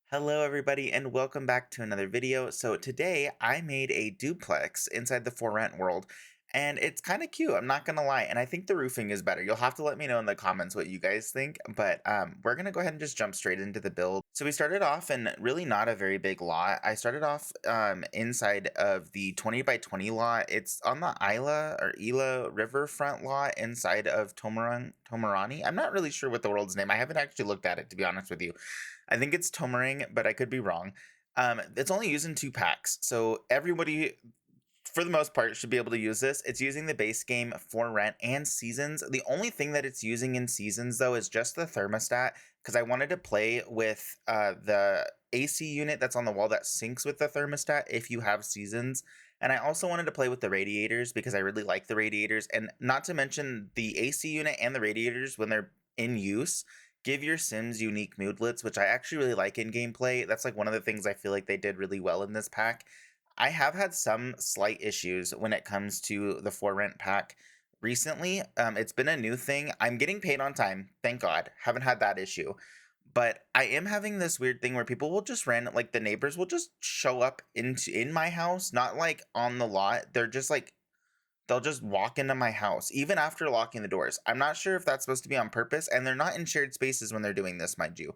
Hello everybody and welcome back to another video. So today I made a duplex inside the for rent world and it's kind of cute, I'm not gonna lie, and I think the roofing is better. You'll have to let me know in the comments what you guys think, but we're gonna go ahead and just jump straight into the build. So we started off in really not a very big lot. I started off inside of the 20 by 20 lot. It's on the Ila riverfront lot inside of Tomarani. I'm not really sure what the world's name. I haven't actually looked at it, to be honest with you. I think it's Tomarang, but I could be wrong. It's only used in 2 packs, so everybody, for the most part, should be able to use this. It's using the base game for rent and seasons. The only thing that it's using in seasons, though, is just the thermostat, because I wanted to play with the AC unit that's on the wall that syncs with the thermostat if you have seasons. And I also wanted to play with the radiators because I really like the radiators. And not to mention the AC unit and the radiators, when they're in use, give your Sims unique moodlets, which I actually really like in gameplay. That's like one of the things I feel like they did really well in this pack. I have had some slight issues when it comes to the for rent pack recently. It's been a new thing. I'm getting paid on time, thank God. Haven't had that issue. But I am having this weird thing where people will just like the neighbors will just show up in my house, not like on the lot. They're just like they'll just walk into my house even after locking the doors. I'm not sure if that's supposed to be on purpose, and they're not in shared spaces when they're doing this, mind you.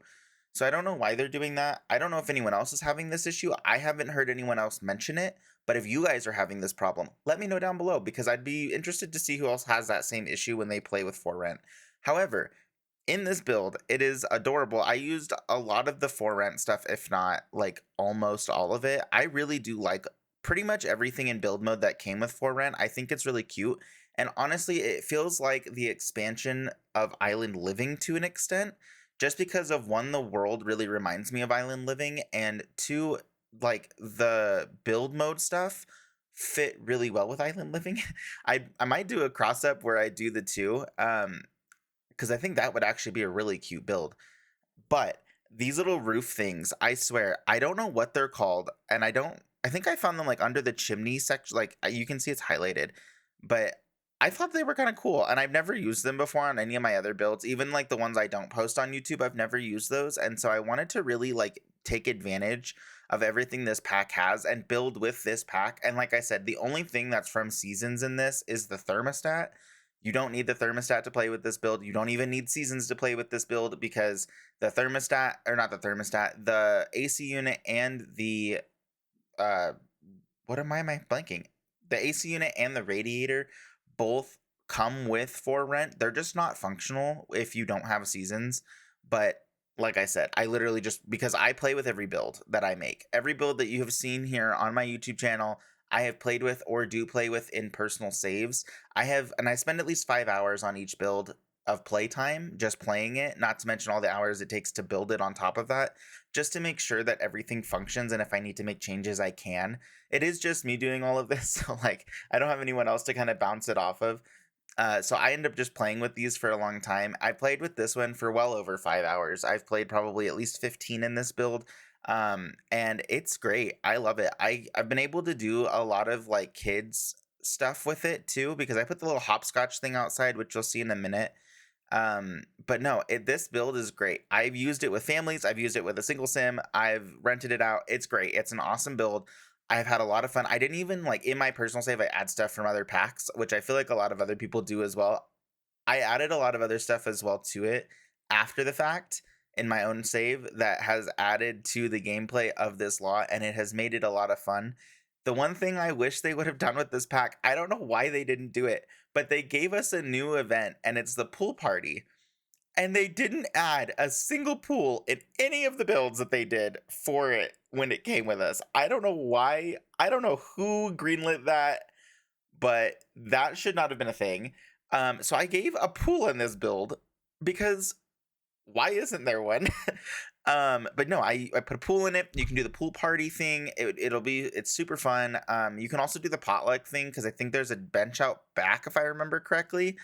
So I don't know why they're doing that. I don't know if anyone else is having this issue. I haven't heard anyone else mention it, but if you guys are having this problem, let me know down below because I'd be interested to see who else has that same issue when they play with for rent. However, in this build, it is adorable. I used a lot of the for rent stuff, if not like almost all of it. I really do like pretty much everything in build mode that came with for rent. I think it's really cute. And honestly, it feels like the expansion of island living to an extent, just because of one, the world really reminds me of island living, and two, like the build mode stuff fit really well with island living. I might do a cross up where I do the two. Because I think that would actually be a really cute build. But these little roof things, I swear, I don't know what they're called, and I think I found them like under the chimney section. Like you can see it's highlighted, but I thought they were kind of cool, and I've never used them before on any of my other builds. Even like the ones I don't post on YouTube, I've never used those, and so I wanted to really like take advantage of everything this pack has and build with this pack. And like I said, the only thing that's from seasons in this is the thermostat. You don't need the thermostat to play with this build. You don't even need seasons to play with this build because the thermostat, or not the thermostat, the AC unit and the uh am I blanking? The AC unit and the radiator both come with for rent. They're just not functional if you don't have seasons. But like I said, I literally just, because I play with every build that I make. Every build that you have seen here on my YouTube channel, I have played with or do play with in personal saves. And I spend at least 5 hours on each build of playtime just playing it, not to mention all the hours it takes to build it on top of that, just to make sure that everything functions. And if I need to make changes, I can. It is just me doing all of this. So, like, I don't have anyone else to kind of bounce it off of. So I end up just playing with these for a long time. I played with this one for well over 5 hours. I've played probably at least 15 in this build. And it's great. I love it. I've been able to do a lot of like kids stuff with it too, because I put the little hopscotch thing outside, which you'll see in a minute. But no, this build is great. I've used it with families. I've used it with a single sim. I've rented it out. It's great. It's an awesome build. I've had a lot of fun. I didn't even like in my personal save, I add stuff from other packs, which I feel like a lot of other people do as well. I added a lot of other stuff as well to it after the fact in my own save that has added to the gameplay of this lot, and it has made it a lot of fun. The one thing I wish they would have done with this pack, I don't know why they didn't do it, but they gave us a new event, and it's the pool party. And they didn't add a single pool in any of the builds that they did for it when it came with us. I don't know why. I don't know who greenlit that, but that should not have been a thing. So I gave a pool in this build because why isn't there one? But no, I put a pool in it. You can do the pool party thing. It's super fun. You can also do the potluck thing because I think there's a bench out back if I remember correctly.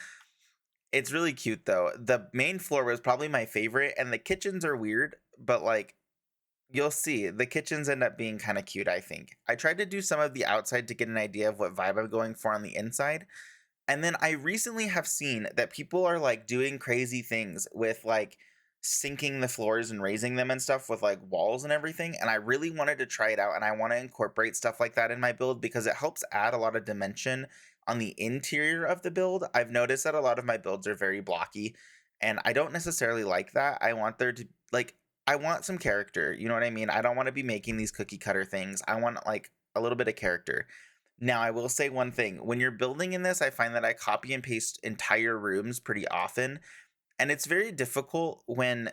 It's really cute though. The main floor was probably my favorite, and the kitchens are weird, but like you'll see, the kitchens end up being kind of cute, I think. I tried to do some of the outside to get an idea of what vibe I'm going for on the inside. And then I recently have seen that people are like doing crazy things with like sinking the floors and raising them and stuff with like walls and everything. And I really wanted to try it out, and I want to incorporate stuff like that in my build because it helps add a lot of dimension on the interior of the build. I've noticed that a lot of my builds are very blocky, and I don't necessarily like that. I want there to like I want some character, you know what I mean? I don't want to be making these cookie cutter things. I want like a little bit of character. Now, I will say one thing. When you're building in this, I find that I copy and paste entire rooms pretty often, and it's very difficult when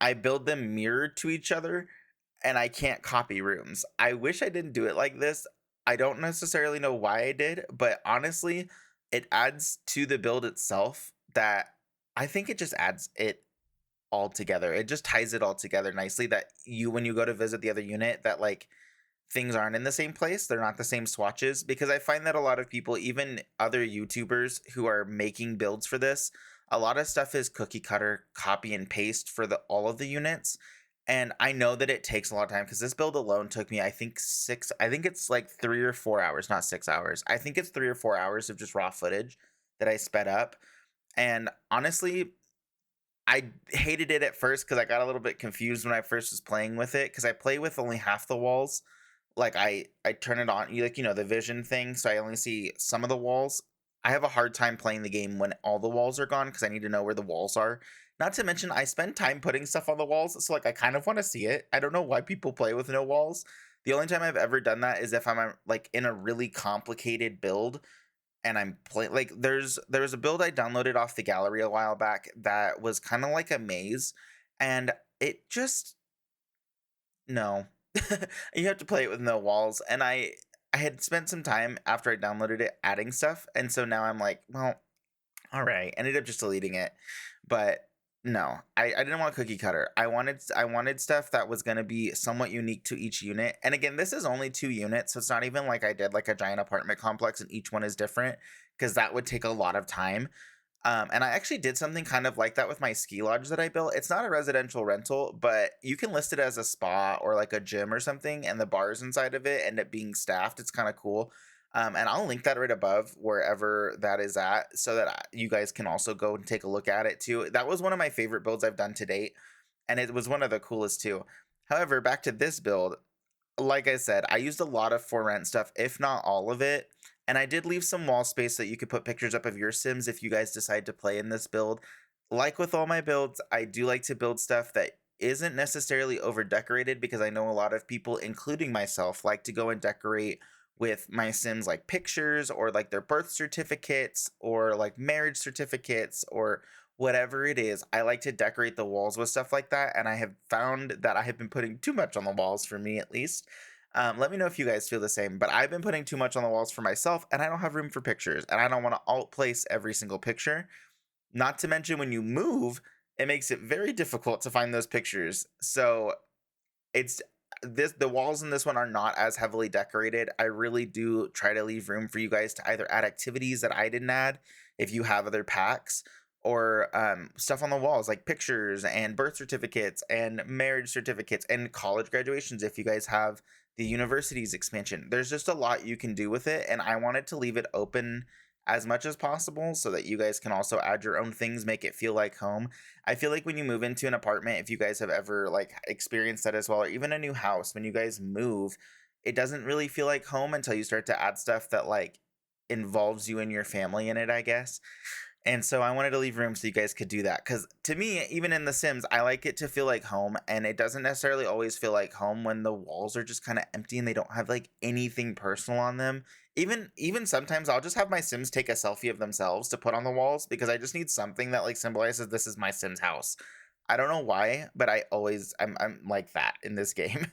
I build them mirrored to each other and I can't copy rooms. I wish I didn't do it like this. I don't necessarily know why I did, but honestly, it adds to the build itself that I think it just adds it all together. It just ties it all together nicely that you, when you go to visit the other unit, that like things aren't in the same place. They're not the same swatches, because I find that a lot of people, even other YouTubers who are making builds for this, a lot of stuff is cookie cutter, copy and paste for the all of the units. And I know that it takes a lot of time because this build alone took me, I think it's like 3 or 4 hours, not 6 hours. I think it's 3 or 4 hours of just raw footage that I sped up. And honestly, I hated it at first because I got a little bit confused when I first was playing with it because I play with only half the walls. Like I turn it on, you like, the vision thing, so I only see some of the walls. I have a hard time playing the game when all the walls are gone because I need to know where the walls are. Not to mention I spend time putting stuff on the walls, so like I kind of want to see it. I don't know why people play with no walls. The only time I've ever done that is if I'm like in a really complicated build and I'm playing, like there was a build I downloaded off the gallery a while back that was kind of like a maze, and it just no. You have to play it with no walls, and I had spent some time after I downloaded it adding stuff, and so now I'm like, well, all right. Ended up just deleting it, but no, I didn't want cookie cutter. I wanted stuff that was going to be somewhat unique to each unit. And again, this is only 2 units, so it's not even like I did like a giant apartment complex and each one is different, because that would take a lot of time. And I actually did something kind of like that with my ski lodge that I built. It's not a residential rental, but you can list it as a spa or like a gym or something, and the bars inside of it end up being staffed. It's kind of cool. And I'll link that right above wherever that is at, so that you guys can also go and take a look at it too. That was one of my favorite builds I've done to date, and it was one of the coolest too. However, back to this build, like I said, I used a lot of for rent stuff, if not all of it. And I did leave some wall space that you could put pictures up of your Sims if you guys decide to play in this build. Like with all my builds, I do like to build stuff that isn't necessarily over decorated, because I know a lot of people, including myself, like to go and decorate with my Sims like pictures or like their birth certificates or like marriage certificates or whatever it is. I like to decorate the walls with stuff like that, and I have found that I have been putting too much on the walls, for me at least. Let me know if you guys feel the same, but I've been putting too much on the walls for myself, and I don't have room for pictures, and I don't want to alt place every single picture. Not to mention, when you move, it makes it very difficult to find those pictures. So it's the walls in this one are not as heavily decorated. I really do try to leave room for you guys to either add activities that I didn't add if you have other packs, or stuff on the walls like pictures and birth certificates and marriage certificates and college graduations if you guys have the university's expansion. There's just a lot you can do with it, and I wanted to leave it open as much as possible so that you guys can also add your own things, make it feel like home. I feel like when you move into an apartment, if you guys have ever like experienced that as well, or even a new house, when you guys move, it doesn't really feel like home until you start to add stuff that like involves you and your family in it, I guess. And so I wanted to leave room so you guys could do that. Because to me, even in The Sims, I like it to feel like home. And it doesn't necessarily always feel like home when the walls are just kind of empty and they don't have like anything personal on them. Even sometimes I'll just have my Sims take a selfie of themselves to put on the walls, because I just need something that like symbolizes this is my Sims house. I don't know why, but I'm like that in this game.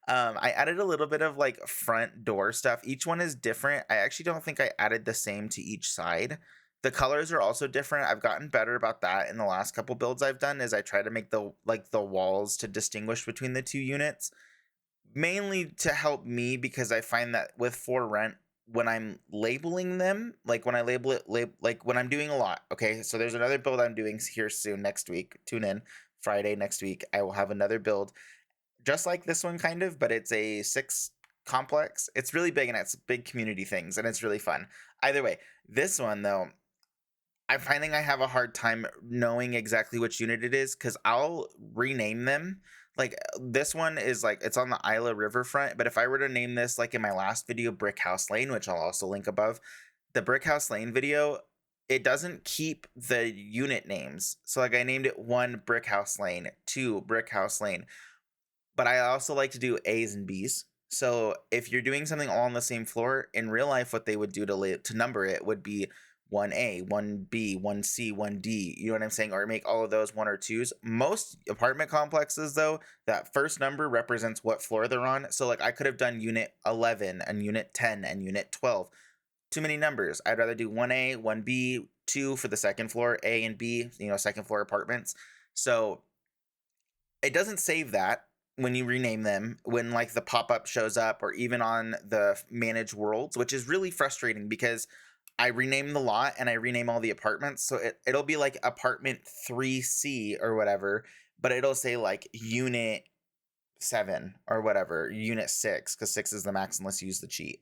I added a little bit of like front door stuff. Each one is different. I actually don't think I added the same to each side. The colors are also different. I've gotten better about that in the last couple builds I've done, is I try to make the walls to distinguish between the two units, mainly to help me, because I find that with for rent, when I'm labeling them, like when I label it like when I'm doing a lot. Okay, so there's another build I'm doing here soon next week. Tune in Friday next week. I will have another build just like this one kind of, but it's a 6 complex. It's really big, and it's big community things, and it's really fun. Either way, this one though, I'm finding I have a hard time knowing exactly which unit it is because I'll rename them. Like this one is like it's on the Isla Riverfront, but if I were to name this like in my last video, Brick House Lane, which I'll also link above, the Brick House Lane video, it doesn't keep the unit names. So like I named it 1 Brick House Lane, 2 Brick House Lane, but I also like to do A's and B's. So if you're doing something all on the same floor, in real life, what they would do to number it would be 1A, 1B, 1C, 1D. You know what I'm saying? Or make all of those one or twos. Most apartment complexes, though, that first number represents what floor they're on. So like I could have done unit 11 and unit 10 and unit 12. Too many numbers. I'd rather do 1A, 1B, 2 for the second floor, A and B, second floor apartments. So it doesn't save that when you rename them when like the pop-up shows up or even on the manage worlds, which is really frustrating because I rename the lot and I rename all the apartments, so it'll be like apartment 3C or whatever, but it'll say like unit 7 or whatever, unit 6, because 6 is the max unless you use the cheat.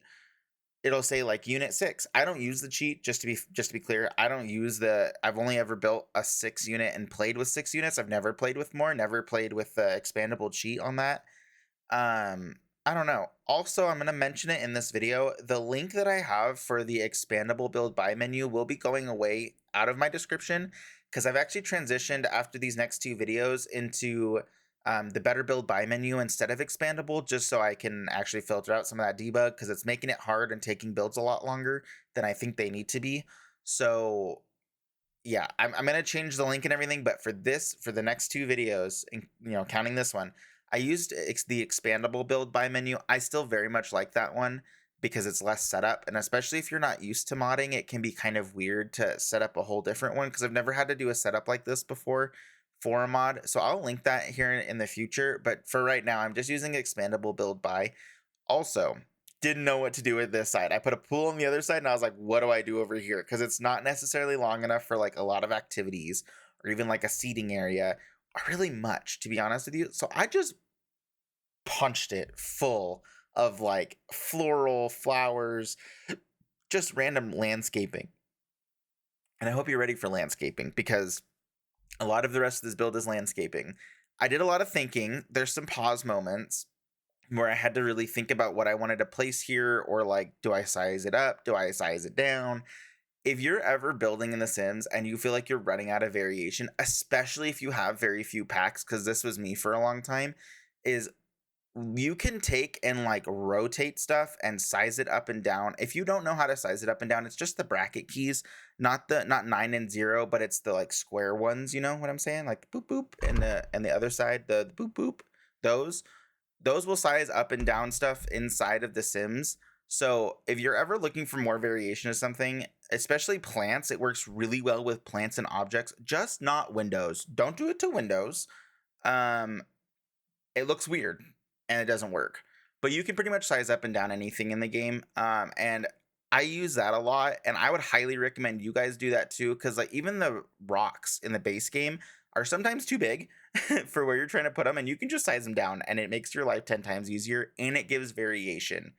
It'll say like unit 6. I don't use the cheat, just to be clear. I don't use I've only ever built a 6 unit and played with 6 units. I've never played with more, never played with the expandable cheat on that. I don't know. Also, I'm going to mention it in this video. The link that I have for the expandable build buy menu will be going away out of my description because I've actually transitioned after these next 2 videos into the better build buy menu instead of expandable, just so I can actually filter out some of that debug because it's making it hard and taking builds a lot longer than I think they need to be. So yeah, I'm gonna change the link and everything, but for the next 2 videos, and counting this one, I used the expandable build by menu. I still very much like that one because it's less setup, and especially if you're not used to modding, it can be kind of weird to set up a whole different one because I've never had to do a setup like this before for a mod. So I'll link that here in the future, but for right now, I'm just using expandable build by. Also, didn't know what to do with this side. I put a pool on the other side and I was like, what do I do over here? Because it's not necessarily long enough for like a lot of activities or even like a seating area or really much, to be honest with you. So I just punched it full of like floral flowers, just random landscaping. And I hope you're ready for landscaping because a lot of the rest of this build is landscaping. I did a lot of thinking. There's some pause moments where I had to really think about what I wanted to place here, or like, do I size it up? Do I size it down? If you're ever building in The Sims and you feel like you're running out of variation, especially if you have very few packs, because this was me for a long time, is you can take and like rotate stuff and size it up and down. If you don't know how to size it up and down, it's just the bracket keys, not 9 and 0, but it's the like square ones, you know what I'm saying? Like boop boop, and the other side, the boop boop, those those will size up and down stuff inside of The Sims. So if you're ever looking for more variation of something, especially plants, it works really well with plants and objects, just not windows. Don't do it to windows. Um, it looks weird and it doesn't work. But you can pretty much size up and down anything in the game. And I use that a lot, and I would highly recommend you guys do that too, because like even the rocks in the base game are sometimes too big for where you're trying to put them, and you can just size them down, and it makes your life 10 times easier, and it gives variation.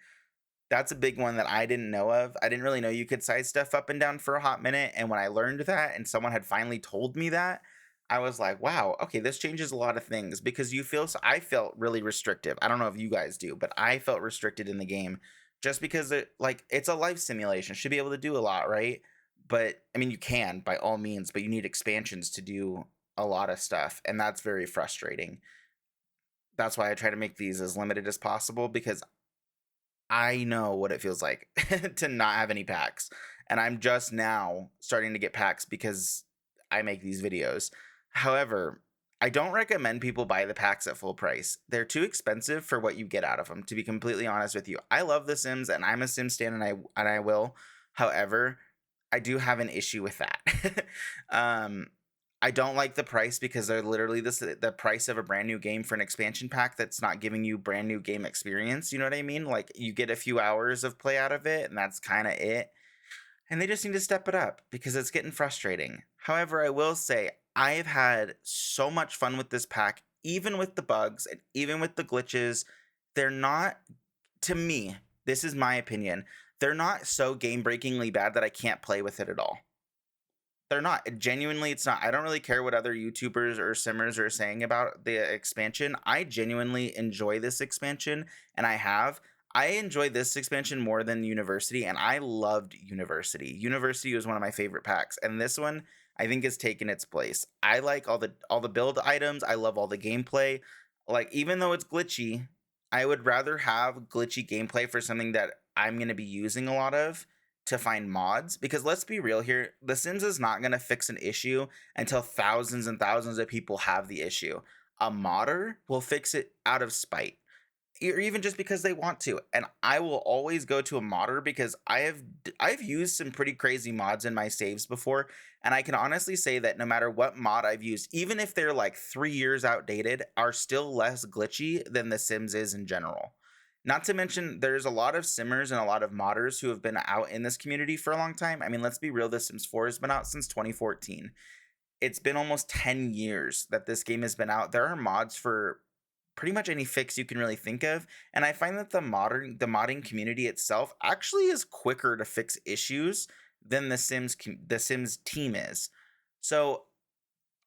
That's a big one that I didn't know of. I didn't really know you could size stuff up and down for a hot minute. And when I learned that and someone had finally told me that, I was like, wow, okay, this changes a lot of things because I felt really restrictive. I don't know if you guys do, but I felt restricted in the game just because it's a life simulation. Should be able to do a lot, right? But I mean, you can by all means, but you need expansions to do a lot of stuff. And that's very frustrating. That's why I try to make these as limited as possible because I know what it feels like to not have any packs. And I'm just now starting to get packs because I make these videos. However, I don't recommend people buy the packs at full price. They're too expensive for what you get out of them, to be completely honest with you. I love The Sims and I'm a Sim stan and I will. However, I do have an issue with that. um I don't like the price because they're literally the price of a brand new game for an expansion pack that's not giving you brand new game experience. You know what I mean? Like you get a few hours of play out of it, and that's kind of it. And they just need to step it up because it's getting frustrating. However, I will say I've had so much fun with this pack, even with the bugs and even with the glitches. They're not, to me, this is my opinion, they're not so game breakingly bad that I can't play with it at all. They're not. Genuinely, it's not. I don't really care what other YouTubers or simmers are saying about the expansion. I genuinely enjoy this expansion, and I have. I enjoy this expansion more than University, and I loved University. University was one of my favorite packs, and this one I think has taken its place. I like all the build items. I love all the gameplay. Like even though it's glitchy, I would rather have glitchy gameplay for something that I'm going to be using a lot of to find mods, because let's be real here, The Sims is not going to fix an issue until thousands and thousands of people have the issue. A modder will fix it out of spite, or even just because they want to. And I will always go to a modder because I've used some pretty crazy mods in my saves before, and I can honestly say that no matter what mod I've used, even if they're like 3 years outdated, are still less glitchy than The Sims is in general. Not to mention, there's a lot of simmers and a lot of modders who have been out in this community for a long time. I mean, let's be real, The Sims 4 has been out since 2014. It's been almost 10 years that this game has been out. There are mods for pretty much any fix you can really think of, and I find that the modding community itself actually is quicker to fix issues than the Sims team is. So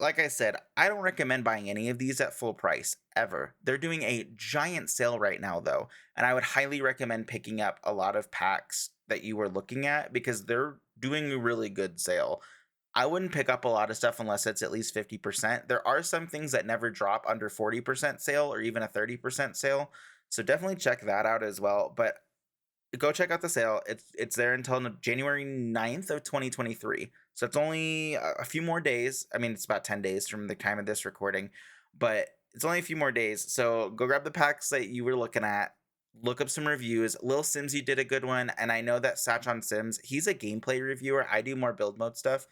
like I said, I don't recommend buying any of these at full price ever. They're doing a giant sale right now, though, and I would highly recommend picking up a lot of packs that you were looking at because they're doing a really good sale. I wouldn't pick up a lot of stuff unless it's at least 50%. There are some things that never drop under 40% sale or even a 30% sale. So definitely check that out as well. But go check out the sale. It's there until January 9th of 2023. So it's only a few more days. I mean, it's about 10 days from the time of this recording, but it's only a few more days. So go grab the packs that you were looking at. Look up some reviews. Lil Simsy did a good one, and I know that Satch on Sims, he's a gameplay reviewer. I do more build mode stuff,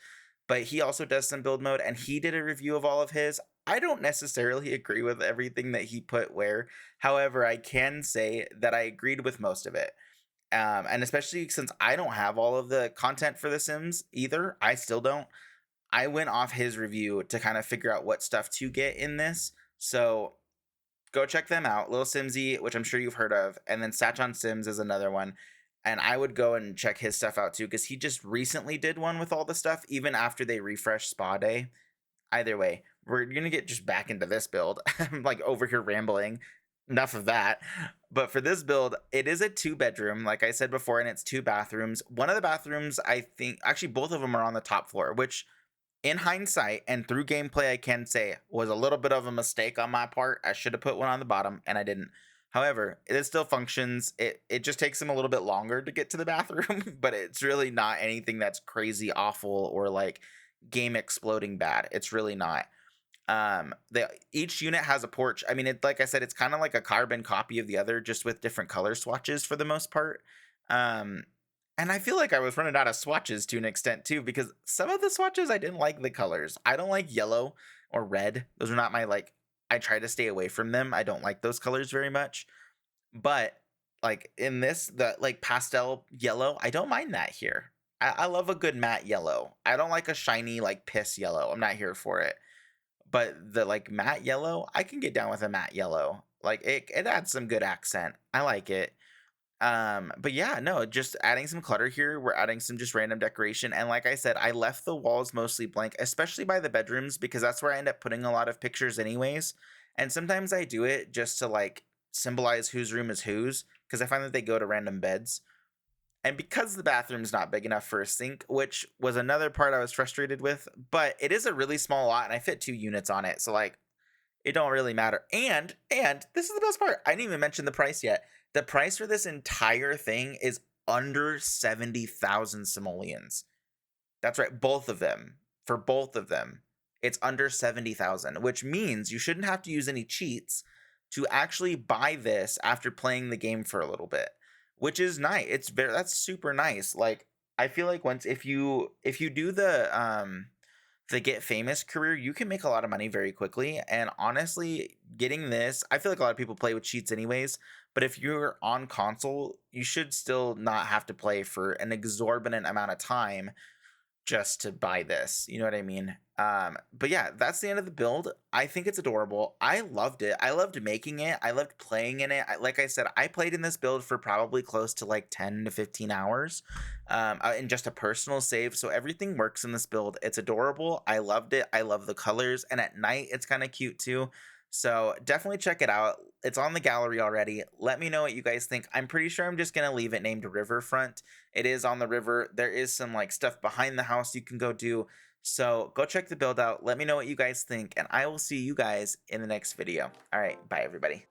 but he also does some build mode, and he did a review of all of his. I don't necessarily agree with everything that he put where. However, I can say that I agreed with most of it. And especially since I don't have all of the content for The Sims either, I still don't. I went off his review to kind of figure out what stuff to get in this. So go check them out. Lil Simsy, which I'm sure you've heard of, and then Satchon Sims is another one. And I would go and check his stuff out too, because he just recently did one with all the stuff, even after they refreshed Spa Day. Either way, we're gonna get just back into this build. I'm like over here rambling. Enough of that. But for this build, it is a 2 bedroom, like I said before, and it's 2 bathrooms. One of the bathrooms, I think, actually, both of them are on the top floor, which in hindsight and through gameplay, I can say was a little bit of a mistake on my part. I should have put one on the bottom, and I didn't. However, it still functions. It just takes them a little bit longer to get to the bathroom, but it's really not anything that's crazy awful or like game exploding bad. It's really not. Each unit has a porch. I mean, it, like I said, it's kind of like a carbon copy of the other, just with different color swatches for the most part. um and I feel like I was running out of swatches to an extent too, because some of the swatches I didn't like the colors. I don't like yellow or red. Those are not my like, I try to stay away from them. I don't like those colors very much. But like in this, the like pastel yellow, I don't mind that here. I love a good matte yellow. I don't like a shiny like piss yellow. I'm not here for it. But the like matte yellow, I can get down with a matte yellow. Like it adds some good accent. I like it. But yeah, no, just adding some clutter here. We're adding some just random decoration. And like I said, I left the walls mostly blank, especially by the bedrooms, because that's where I end up putting a lot of pictures anyways. And sometimes I do it just to like symbolize whose room is whose, because I find that they go to random beds. And because the bathroom's not big enough for a sink, which was another part I was frustrated with, but it is a really small lot and I fit 2 units on it. So like it don't really matter. And this is the best part. I didn't even mention the price yet. The price for this entire thing is under 70,000 simoleons. That's right, both of them. For both of them, it's under 70,000, which means you shouldn't have to use any cheats to actually buy this after playing the game for a little bit, which is nice. That's super nice. Like I feel like once if you do the get famous career, you can make a lot of money very quickly. And honestly, getting this, I feel like a lot of people play with cheats anyways, but if you're on console, you should still not have to play for an exorbitant amount of time just to buy this. You know what I mean? But yeah, that's the end of the build. I think it's adorable. I loved it. I loved making it. I loved playing in it. Like I said, I played in this build for probably close to like 10 to 15 hours in just a personal save. So everything works in this build. It's adorable. I loved it. I love the colors. And at night, it's kind of cute too. So definitely check it out. It's on the gallery already. Let me know what you guys think. I'm pretty sure I'm just going to leave it named Riverfront. It is on the river. There is some like stuff behind the house you can go do. So go check the build out. Let me know what you guys think, and I will see you guys in the next video. All right, bye everybody.